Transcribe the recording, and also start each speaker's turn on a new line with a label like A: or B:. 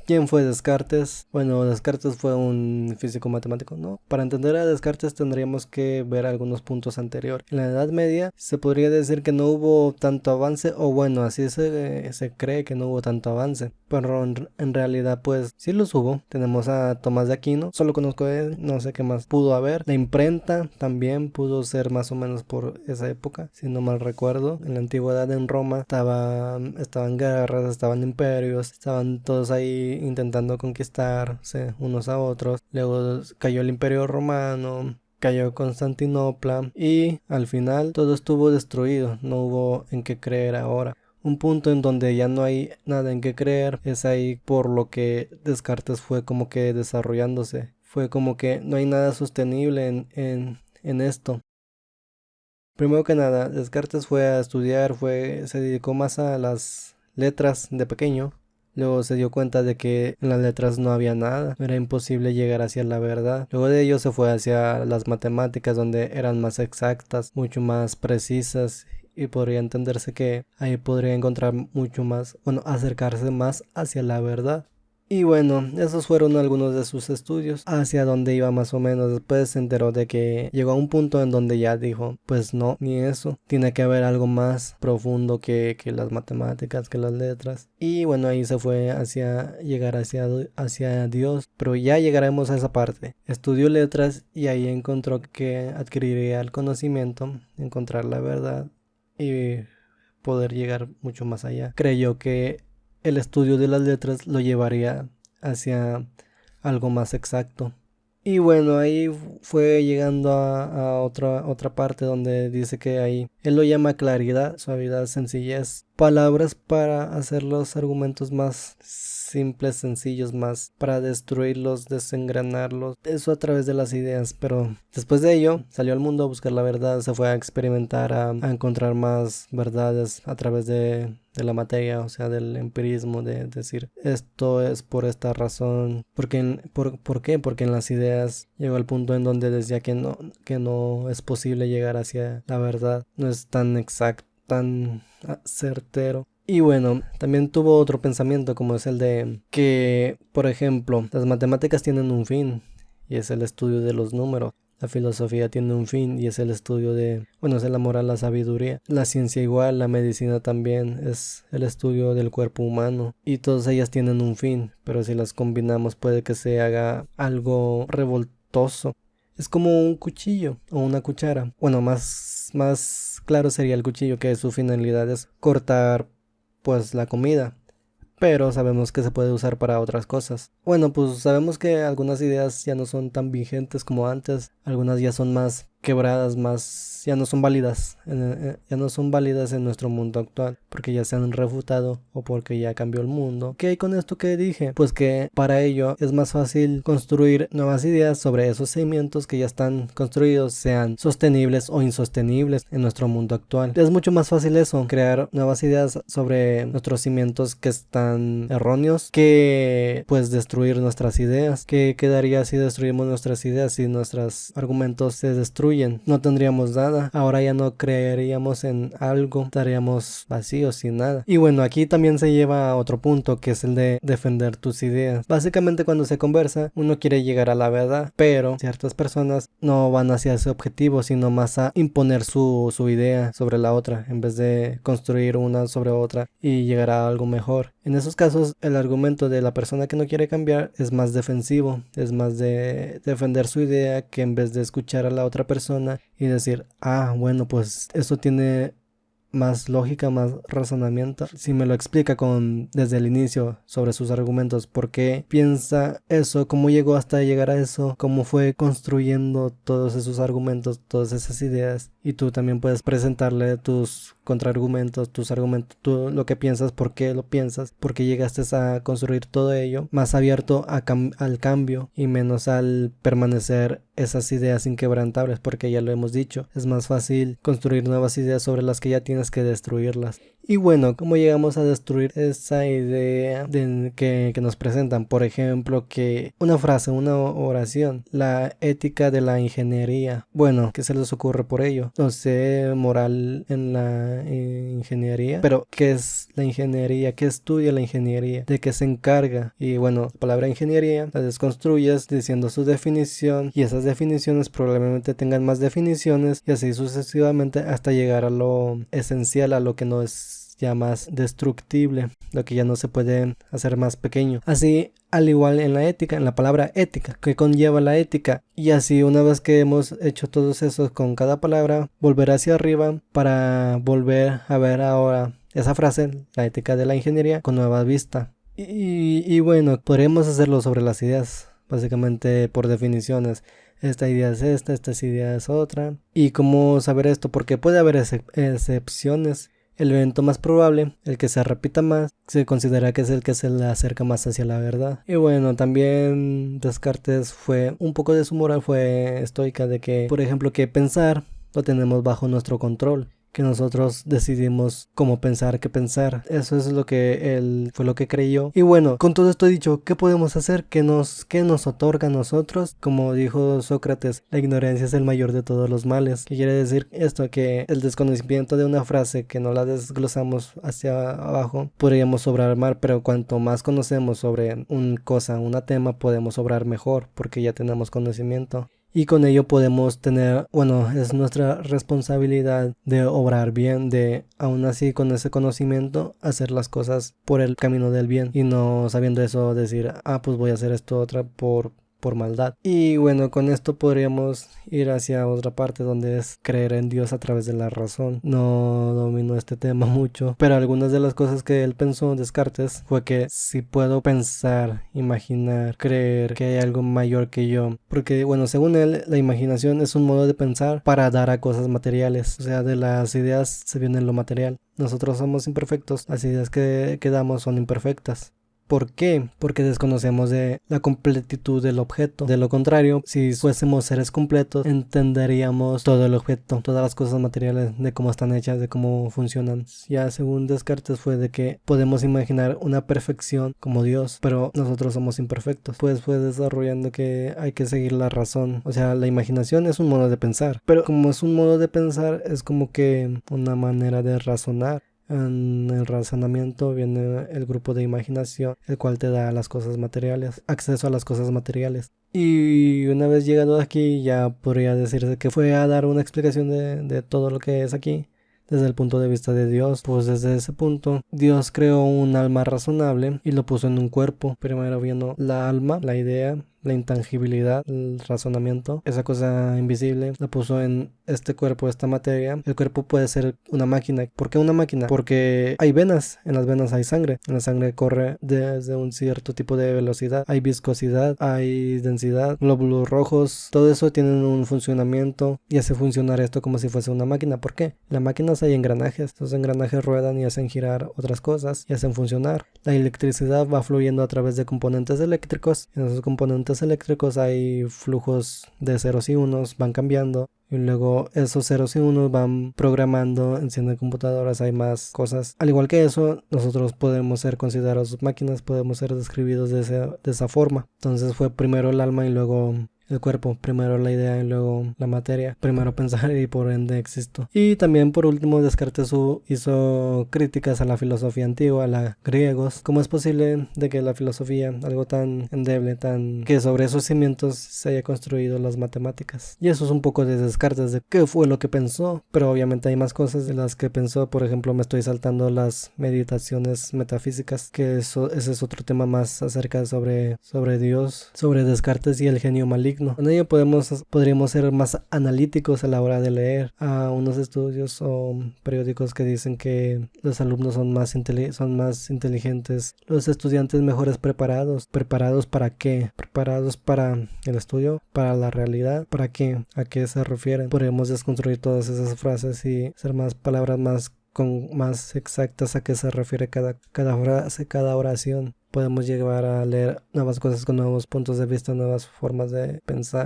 A: ¿Quién fue Descartes? Bueno, Descartes fue un físico matemático, ¿no? Para entender a Descartes tendríamos que ver algunos puntos anteriores. En la Edad Media se podría decir que no hubo tanto avance, o bueno, así se cree que no hubo tanto avance, pero en realidad pues sí los hubo. Tenemos a Tomás de Aquino, solo conozco a él, no sé qué más pudo haber. La imprenta también pudo ser más o menos por esa época, si no mal recuerdo. En la antigüedad en Roma estaban guerras, estaban imperios, estaban todos ahí intentando conquistarse unos a otros. Luego cayó el Imperio Romano, cayó Constantinopla y al final todo estuvo destruido, no hubo en qué creer ahora. Un punto en donde ya no hay nada en qué creer es ahí por lo que Descartes fue como que desarrollándose. Fue como que no hay nada sostenible en esto. Primero que nada, Descartes fue a estudiar, se dedicó más a las letras de pequeño. Luego se dio cuenta de que en las letras no había nada, era imposible llegar hacia la verdad. Luego de ello se fue hacia las matemáticas, donde eran más exactas, mucho más precisas, y podría entenderse que ahí podría encontrar mucho más, bueno, acercarse más hacia la verdad. Y bueno, esos fueron algunos de sus estudios, hacia donde iba más o menos. Después se enteró de que llegó a un punto en donde ya dijo, pues no, ni eso, tiene que haber algo más profundo que las matemáticas, que las letras. Y bueno, ahí se fue hacia llegar hacia Dios, pero ya llegaremos a esa parte. Estudió letras y ahí encontró que adquiriría el conocimiento, encontrar la verdad y poder llegar mucho más allá. Creyó que el estudio de las letras lo llevaría hacia algo más exacto. Y bueno, ahí fue llegando a otra parte donde dice que ahí él lo llama claridad, suavidad, sencillez, palabras para hacer los argumentos más simples, sencillos, más para destruirlos, desengranarlos, eso a través de las ideas. Pero después de ello salió al mundo a buscar la verdad, se fue a experimentar, a encontrar más verdades a través de la materia, o sea, del empirismo, de decir esto es por esta razón. ¿Por qué? Porque en las ideas llegó al punto en donde decía que no es posible llegar hacia la verdad, no es tan exacto, tan certero. Y bueno, también tuvo otro pensamiento como es el de que, por ejemplo, las matemáticas tienen un fin y es el estudio de los números. La filosofía tiene un fin y es el estudio bueno, es la moral, la sabiduría. La ciencia igual, la medicina también es el estudio del cuerpo humano. Y todas ellas tienen un fin, pero si las combinamos puede que se haga algo revoltoso. Es como un cuchillo o una cuchara. Bueno, más claro sería el cuchillo, que su finalidad es cortar pues la comida, pero sabemos que se puede usar para otras cosas. Bueno, pues sabemos que algunas ideas ya no son tan vigentes como antes, algunas ya son más quebradas, ya no son válidas, ya no son válidas en nuestro mundo actual, porque ya se han refutado o porque ya cambió el mundo. ¿Qué hay con esto que dije? Pues que para ello es más fácil construir nuevas ideas sobre esos cimientos que ya están construidos, sean sostenibles o insostenibles en nuestro mundo actual. Es mucho más fácil eso, crear nuevas ideas sobre nuestros cimientos que están erróneos, que pues destruir nuestras ideas. ¿Qué quedaría si destruimos nuestras ideas, si nuestros argumentos se destruyen? No tendríamos nada, ahora ya no creeríamos en algo, estaríamos vacíos, sin nada. Y bueno, aquí también se lleva a otro punto, que es el de defender tus ideas. Básicamente cuando se conversa, uno quiere llegar a la verdad, pero ciertas personas no van hacia ese objetivo, sino más a imponer su idea sobre la otra, en vez de construir una sobre otra y llegar a algo mejor. En esos casos, el argumento de la persona que no quiere cambiar es más defensivo, es más de defender su idea, que en vez de escuchar a la otra persona y decir, bueno, pues eso tiene más lógica, más razonamiento. Si me lo explica desde el inicio sobre sus argumentos, por qué piensa eso, cómo llegó hasta llegar a eso, cómo fue construyendo todos esos argumentos, todas esas ideas, y tú también puedes presentarle tus contraargumentos, tus argumentos, tú lo que piensas, por qué lo piensas, por qué llegaste a construir todo ello, más abierto al cambio y menos al permanecer esas ideas inquebrantables, porque ya lo hemos dicho, es más fácil construir nuevas ideas sobre las que ya tienes que destruirlas. Y bueno, ¿cómo llegamos a destruir esa idea que nos presentan? Por ejemplo, que una frase, una oración, la ética de la ingeniería. Bueno, ¿qué se les ocurre por ello? No sé, moral en la ingeniería. Pero, ¿qué es la ingeniería? ¿Qué estudia la ingeniería? ¿De qué se encarga? Y bueno, la palabra ingeniería la desconstruyes diciendo su definición, y esas definiciones probablemente tengan más definiciones, y así sucesivamente hasta llegar a lo esencial, a lo que no es ya más destructible, lo que ya no se puede hacer más pequeño. Así, al igual en la ética, en la palabra ética, que conlleva la ética. Y así, una vez que hemos hecho todos esos con cada palabra, volver hacia arriba para volver a ver ahora esa frase, la ética de la ingeniería, con nueva vista. Y bueno, podríamos hacerlo sobre las ideas, básicamente por definiciones. Esta idea es esta idea es otra. ¿Y cómo saber esto? Porque puede haber excepciones. El evento más probable, el que se repita más, se considera que es el que se le acerca más hacia la verdad. Y bueno, también Descartes fue, un poco de su moral fue estoica, de que, por ejemplo, que pensar lo tenemos bajo nuestro control, que nosotros decidimos cómo pensar, qué pensar. Eso es lo que él fue lo que creyó. Y bueno, con todo esto dicho, ¿qué podemos hacer? ¿Qué nos otorga a nosotros? Como dijo Sócrates, la ignorancia es el mayor de todos los males. ¿Qué quiere decir esto? Que el desconocimiento de una frase que no la desglosamos hacia abajo, podríamos obrar mal, pero cuanto más conocemos sobre una cosa, un tema, podemos obrar mejor, porque ya tenemos conocimiento. Y con ello podemos tener, bueno, es nuestra responsabilidad de obrar bien, de aún así con ese conocimiento hacer las cosas por el camino del bien, y no sabiendo eso decir, pues voy a hacer esto otra por maldad. Y bueno, con esto podríamos ir hacia otra parte, donde es creer en Dios a través de la razón. No domino este tema mucho, pero algunas de las cosas que él pensó, Descartes, fue que si puedo pensar, imaginar, creer que hay algo mayor que yo, porque bueno, según él, la imaginación es un modo de pensar para dar a cosas materiales, o sea, de las ideas se viene lo material. Nosotros somos imperfectos, las ideas que damos son imperfectas. ¿Por qué? Porque desconocemos de la completitud del objeto. De lo contrario, si fuésemos seres completos, entenderíamos todo el objeto, todas las cosas materiales, de cómo están hechas, de cómo funcionan. Ya según Descartes fue de que podemos imaginar una perfección como Dios, pero nosotros somos imperfectos. Pues fue desarrollando que hay que seguir la razón. O sea, la imaginación es un modo de pensar, pero como es un modo de pensar, es como que una manera de razonar. En el razonamiento viene el grupo de imaginación, el cual te da las cosas materiales, acceso a las cosas materiales. Y una vez llegado aquí, ya podría decirse que fue a dar una explicación de todo lo que es aquí. Desde el punto de vista de Dios, pues desde ese punto, Dios creó un alma razonable y lo puso en un cuerpo. Primero vino la alma, la idea, la intangibilidad, el razonamiento, esa cosa invisible, la puso en este cuerpo, esta materia. El cuerpo puede ser una máquina. ¿Por qué una máquina? Porque hay venas, en las venas hay sangre, en la sangre corre desde un cierto tipo de velocidad, hay viscosidad, hay densidad, glóbulos rojos, todo eso tiene un funcionamiento y hace funcionar esto como si fuese una máquina. ¿Por qué? En las máquinas hay engranajes, esos engranajes ruedan y hacen girar otras cosas y hacen funcionar. La electricidad va fluyendo a través de componentes eléctricos, en esos componentes eléctricos hay flujos de ceros y unos, van cambiando, y luego esos ceros y unos van programando, encienden computadoras, hay más cosas. Al igual que eso, nosotros podemos ser considerados máquinas, podemos ser describidos de esa forma. Entonces fue primero el alma y luego el cuerpo, primero la idea y luego la materia, primero pensar y por ende existo. Y también por último Descartes hizo críticas a la filosofía antigua, a los griegos. ¿Cómo es posible de que la filosofía, algo tan endeble, que sobre esos cimientos se haya construido las matemáticas? Y eso es un poco de Descartes, de qué fue lo que pensó, pero obviamente hay más cosas de las que pensó. Por ejemplo, me estoy saltando las meditaciones metafísicas, que ese es otro tema más acerca sobre Dios, sobre Descartes y el genio maligno. Con ello podríamos ser más analíticos a la hora de leer a unos estudios o periódicos que dicen que los alumnos son más inteligentes, los estudiantes mejores preparados. ¿Preparados para qué? ¿Preparados para el estudio? ¿Para la realidad? ¿Para qué? ¿A qué se refieren? Podríamos desconstruir todas esas frases y hacer más palabras más exactas a qué se refiere cada frase, cada oración. Podemos llegar a leer nuevas cosas con nuevos puntos de vista, nuevas formas de pensar.